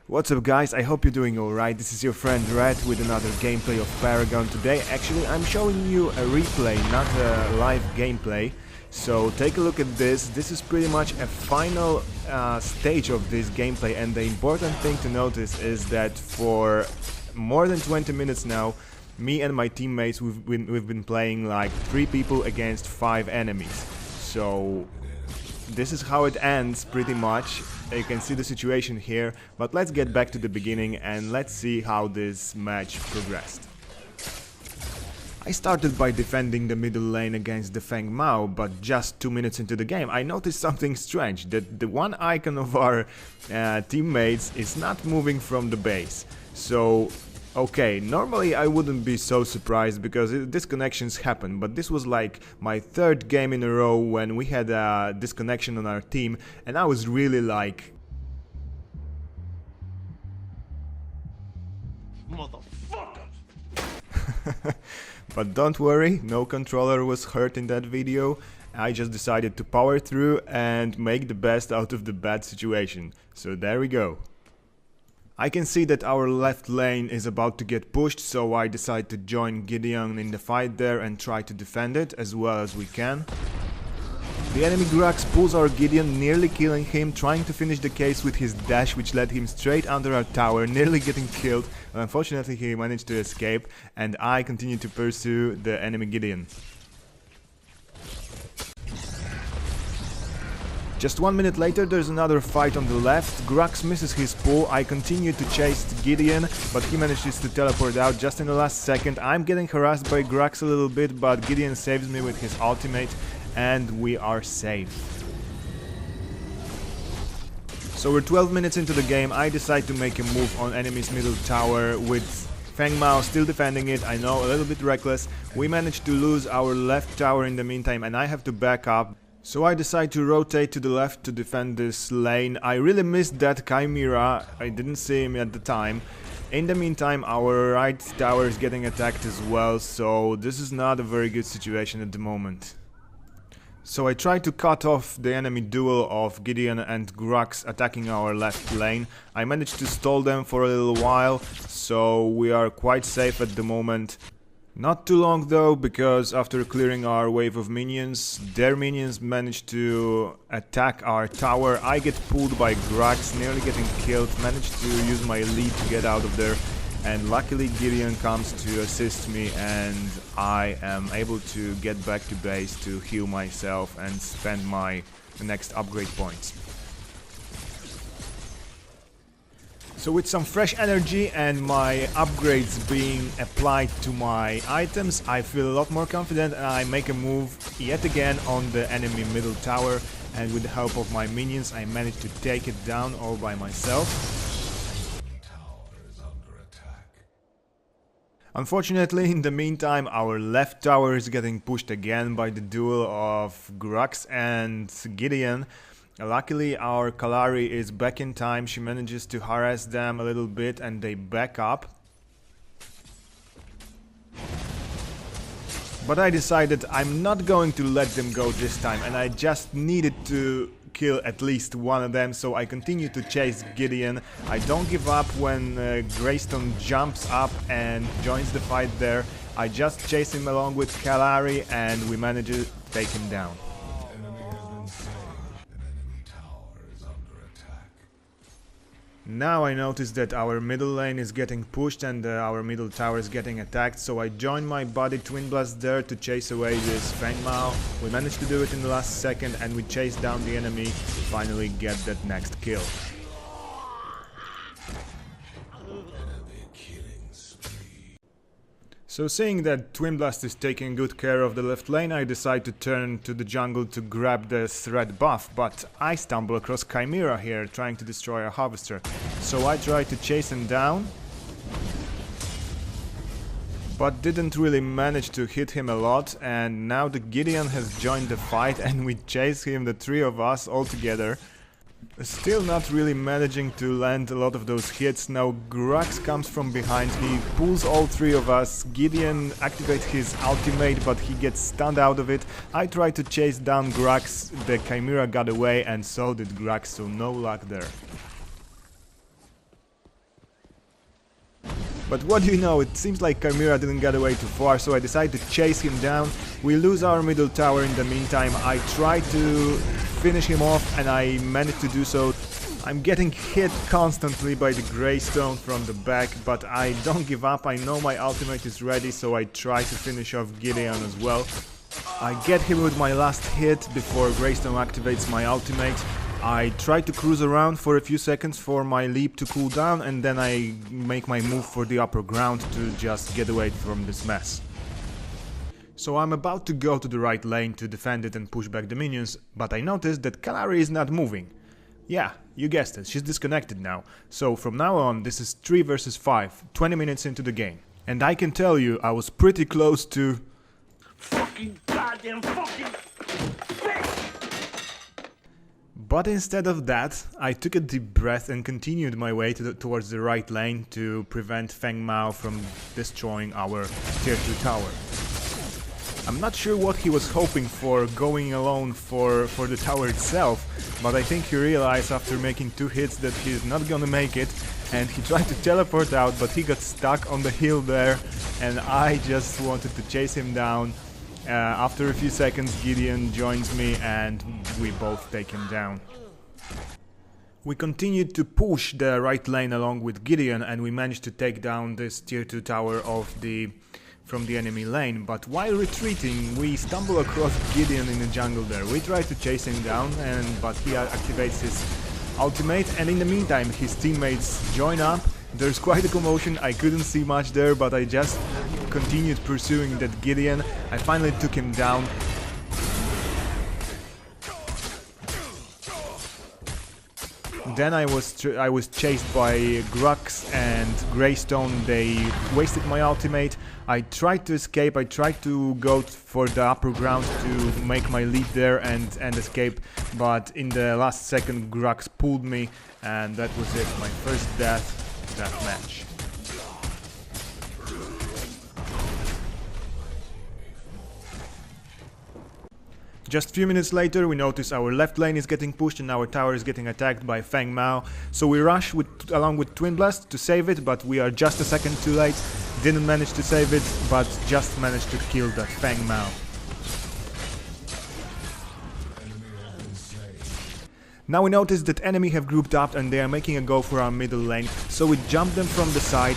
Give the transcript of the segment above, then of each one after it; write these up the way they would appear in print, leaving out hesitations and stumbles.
What's up guys, I hope you're doing alright. This is your friend Red with another gameplay of Paragon. Today actually I'm showing you a replay, not a live gameplay. So take a look at this. This is pretty much a final stage of this gameplay, and the important thing to notice is that for more than 20 minutes now, me and my teammates we've been playing like 3 people against 5 enemies. So this is how it ends pretty much. You can see the situation here, but let's get back to the beginning and let's see how this match progressed. I started by defending the middle lane against the Feng Mao, but just 2 minutes into the game I noticed something strange, that the one icon of our teammates is not moving from the base. So okay, normally I wouldn't be so surprised because disconnections happen, but this was like my 3rd game in a row when we had a disconnection on our team, and I was really like... Motherfuckers! But don't worry, no controller was hurt in that video. I just decided to power through and make the best out of the bad situation. So there we go. I can see that our left lane is about to get pushed, so I decide to join Gideon in the fight there and try to defend it as well as we can. The enemy Grux pulls our Gideon, nearly killing him, trying to finish the case with his dash, which led him straight under our tower, nearly getting killed. Unfortunately he managed to escape, and I continue to pursue the enemy Gideon. Just 1 minute later there's another fight on the left. Grux misses his pull. I continue to chase Gideon, but he manages to teleport out just in the last second. I'm getting harassed by Grux a little bit, but Gideon saves me with his ultimate and we are safe. So we're 12 minutes into the game. I decide to make a move on enemy's middle tower with Feng Mao still defending it. I know, a little bit reckless. We managed to lose our left tower in the meantime and I have to back up. So I decide to rotate to the left to defend this lane. I really missed that Chimera, I didn't see him at the time. In the meantime our right tower is getting attacked as well, so this is not a very good situation at the moment. So I try to cut off the enemy duel of Gideon and Grux attacking our left lane. I managed to stall them for a little while, so we are quite safe at the moment. Not too long though, because after clearing our wave of minions, their minions managed to attack our tower. I get pulled by Grux, nearly getting killed, managed to use my lead to get out of there, and luckily Gideon comes to assist me and I am able to get back to base to heal myself and spend my next upgrade points. So with some fresh energy and my upgrades being applied to my items, I feel a lot more confident and I make a move yet again on the enemy middle tower, and with the help of my minions I managed to take it down all by myself. Unfortunately, in the meantime, our left tower is getting pushed again by the duel of Grux and Gideon. Luckily our Kalari is back in time, she manages to harass them a little bit and they back up. But I decided I'm not going to let them go this time and I just needed to kill at least one of them, so I continue to chase Gideon. I don't give up when Greystone jumps up and joins the fight there. I just chase him along with Kalari and we manage to take him down. Now I notice that our middle lane is getting pushed and our middle tower is getting attacked, so I join my buddy Twin Blast there to chase away this Feng Mao. We managed to do it in the last second and we chase down the enemy to finally get that next kill. So seeing that Twin Blast is taking good care of the left lane, I decide to turn to the jungle to grab the threat buff, but I stumble across Chimera here trying to destroy a harvester. So I try to chase him down, but didn't really manage to hit him a lot, and now the Gideon has joined the fight and we chase him, the 3 of us all together. Still not really managing to land a lot of those hits. Now Grux comes from behind, he pulls all 3 of us. Gideon activates his ultimate, but he gets stunned out of it. I try to chase down Grux, the Chimera got away and so did Grux, so no luck there. But what do you know, it seems like Chimera didn't get away too far, so I decided to chase him down. We lose our middle tower in the meantime. I tried to finish him off and I managed to do so. I'm getting hit constantly by the Greystone from the back, but I don't give up. I know my ultimate is ready, so I try to finish off Gideon as well. I get him with my last hit before Greystone activates my ultimate. I try to cruise around for a few seconds for my leap to cool down, and then I make my move for the upper ground to just get away from this mess. So I'm about to go to the right lane to defend it and push back the minions, but I noticed that Kalari is not moving. Yeah, you guessed it, she's disconnected now. So from now on this is 3 versus 5, 20 minutes into the game. And I can tell you, I was pretty close to... Fucking goddamn fucking bitch! But instead of that, I took a deep breath and continued my way towards the right lane to prevent Feng Mao from destroying our tier 2 tower. I'm not sure what he was hoping for going alone for the tower itself, but I think he realized after making 2 hits that he's not gonna make it, and he tried to teleport out, but he got stuck on the hill there, and I just wanted to chase him down. After a few seconds, Gideon joins me and we both take him down. We continued to push the right lane along with Gideon, and we managed to take down this tier 2 tower from the enemy lane, but while retreating we stumble across Gideon in the jungle there. We try to chase him down, but he activates his ultimate, and in the meantime his teammates join up. There's quite a commotion, I couldn't see much there, but I just continued pursuing that Gideon. I finally took him down. Then I was chased by Grux and Greystone. They wasted my ultimate. I tried to escape, I tried to go for the upper ground to make my leap there and escape, but in the last second Grux pulled me, and that was it, my first death that match. Just a few minutes later we notice our left lane is getting pushed and our tower is getting attacked by Feng Mao, so we rush along with Twin Blast to save it, but we are just a second too late. Didn't manage to save it, but just managed to kill that Feng Mao. Now we notice that enemy have grouped up and they are making a go for our middle lane, so we jump them from the side.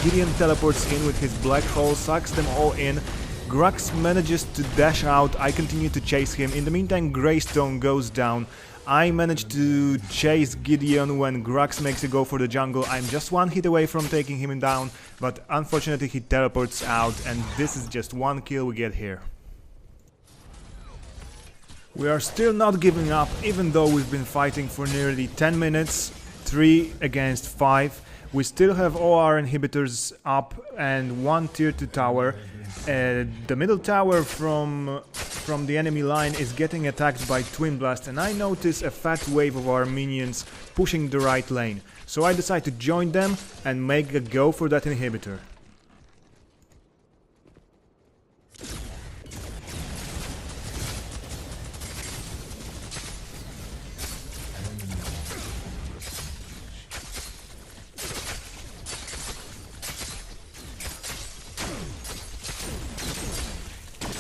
Gideon teleports in with his black hole, sucks them all in. Grux manages to dash out, I continue to chase him. In the meantime Greystone goes down. I manage to chase Gideon when Grux makes a go for the jungle. I'm just one hit away from taking him down, but unfortunately he teleports out, and this is just one kill we get here. We are still not giving up, even though we've been fighting for nearly 10 minutes, 3 against 5. We still have all our inhibitors up and 1 tier 2 tower. The middle tower from the enemy line is getting attacked by Twin Blast, and I notice a fat wave of our minions pushing the right lane. So I decide to join them and make a go for that inhibitor.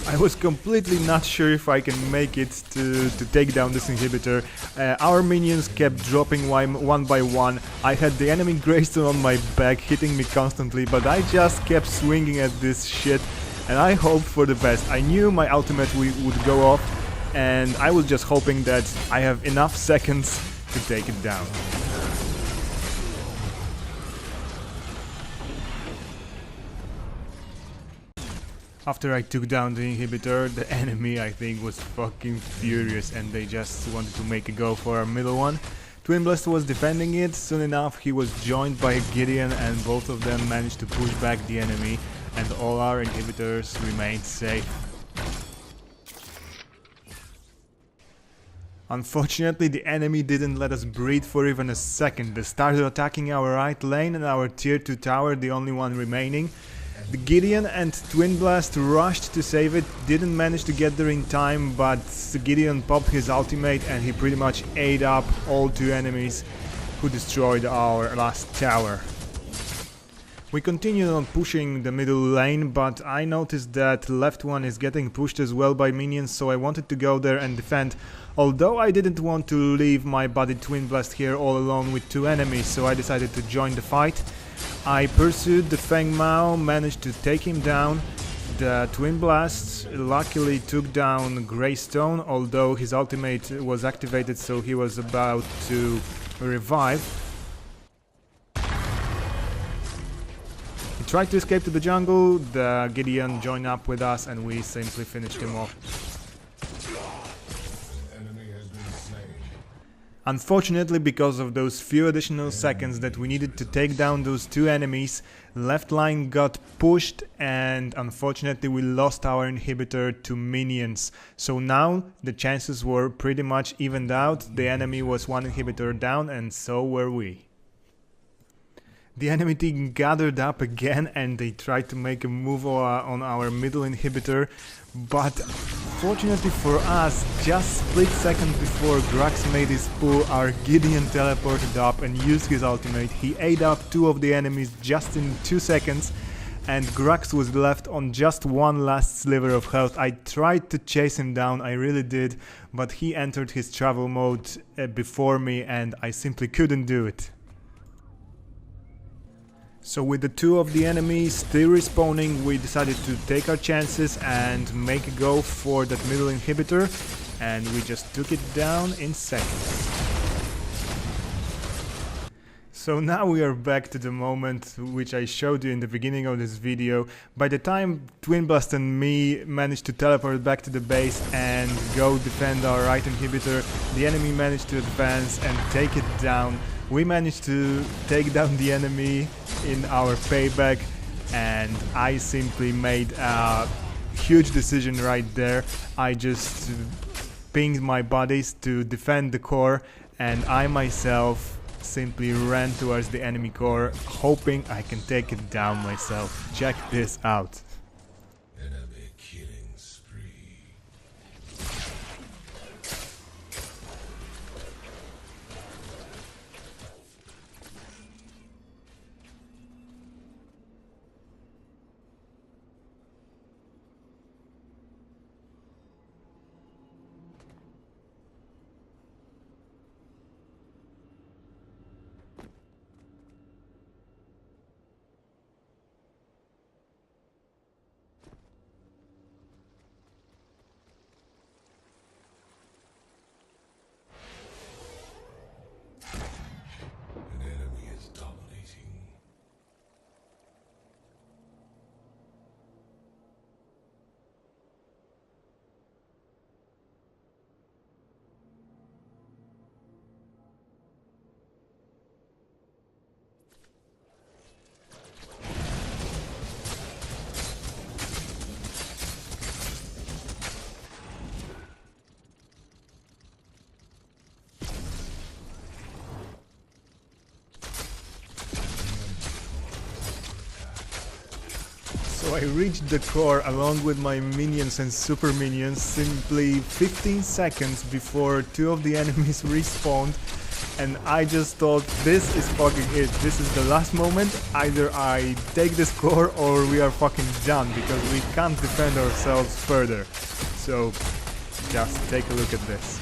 I was completely not sure if I can make it to take down this inhibitor. Our minions kept dropping one by one. I had the enemy Greystone on my back hitting me constantly, but I just kept swinging at this shit and I hoped for the best. I knew my ultimate would go off and I was just hoping that I have enough seconds to take it down. After I took down the inhibitor, the enemy I think was fucking furious and they just wanted to make a go for our middle one. Twin Blast was defending it. Soon enough he was joined by Gideon and both of them managed to push back the enemy and all our inhibitors remained safe. Unfortunately the enemy didn't let us breathe for even a second. They started attacking our right lane and our tier 2 tower, the only one remaining. The Gideon and Twin Blast rushed to save it, didn't manage to get there in time, but Gideon popped his ultimate and he pretty much ate up all 2 enemies who destroyed our last tower. We continued on pushing the middle lane, but I noticed that left one is getting pushed as well by minions, so I wanted to go there and defend. Although I didn't want to leave my buddy Twin Blast here all alone with two enemies, so I decided to join the fight. I pursued the Feng Mao, managed to take him down. The Twin Blast luckily took down Greystone, although his ultimate was activated, so he was about to revive. He tried to escape to the jungle, the Gideon joined up with us and we simply finished him off. Unfortunately, because of those few additional seconds that we needed to take down those two enemies, left line got pushed and unfortunately we lost our inhibitor to minions. So now the chances were pretty much evened out, the enemy was one inhibitor down and so were we. The enemy team gathered up again and they tried to make a move on our middle inhibitor, but fortunately for us, just split second before Grux made his pull, our Gideon teleported up and used his ultimate. He ate up two of the enemies just in 2 seconds and Grux was left on just one last sliver of health. I tried to chase him down, I really did, but he entered his travel mode before me and I simply couldn't do it. So with the two of the enemies still respawning, we decided to take our chances and make a go for that middle inhibitor, and we just took it down in seconds. So now we are back to the moment which I showed you in the beginning of this video. By the time Twin Blast and me managed to teleport back to the base and go defend our right inhibitor, the enemy managed to advance and take it down. We managed to take down the enemy in our payback and I simply made a huge decision right there. I just pinged my buddies to defend the core and I myself simply ran towards the enemy core, hoping I can take it down myself. Check this out. Enemy killing spree. So I reached the core along with my minions and super minions simply 15 seconds before two of the enemies respawned, and I just thought, this is fucking it, this is the last moment, either I take this core or we are fucking done, because we can't defend ourselves further. So just take a look at this.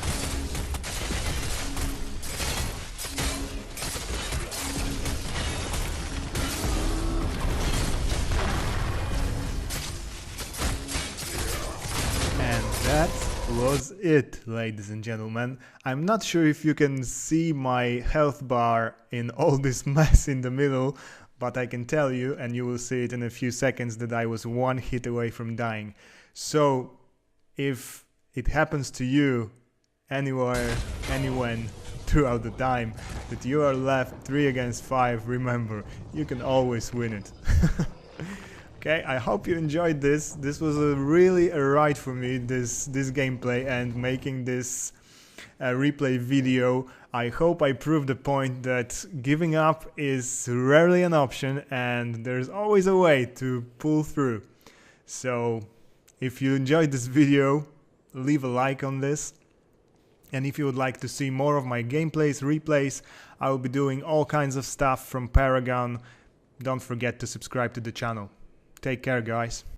That was it, ladies and gentlemen. I'm not sure if you can see my health bar in all this mess in the middle, but I can tell you, and you will see it in a few seconds, that I was one hit away from dying. So, if it happens to you, anywhere, anywhen, throughout the time, that you are left 3 against 5, remember, you can always win it. Okay, I hope you enjoyed this. This was really a ride for me, this gameplay and making this replay video. I hope I proved the point that giving up is rarely an option and there's always a way to pull through. So, if you enjoyed this video, leave a like on this. And if you would like to see more of my gameplays, replays, I will be doing all kinds of stuff from Paragon, don't forget to subscribe to the channel. Take care, guys.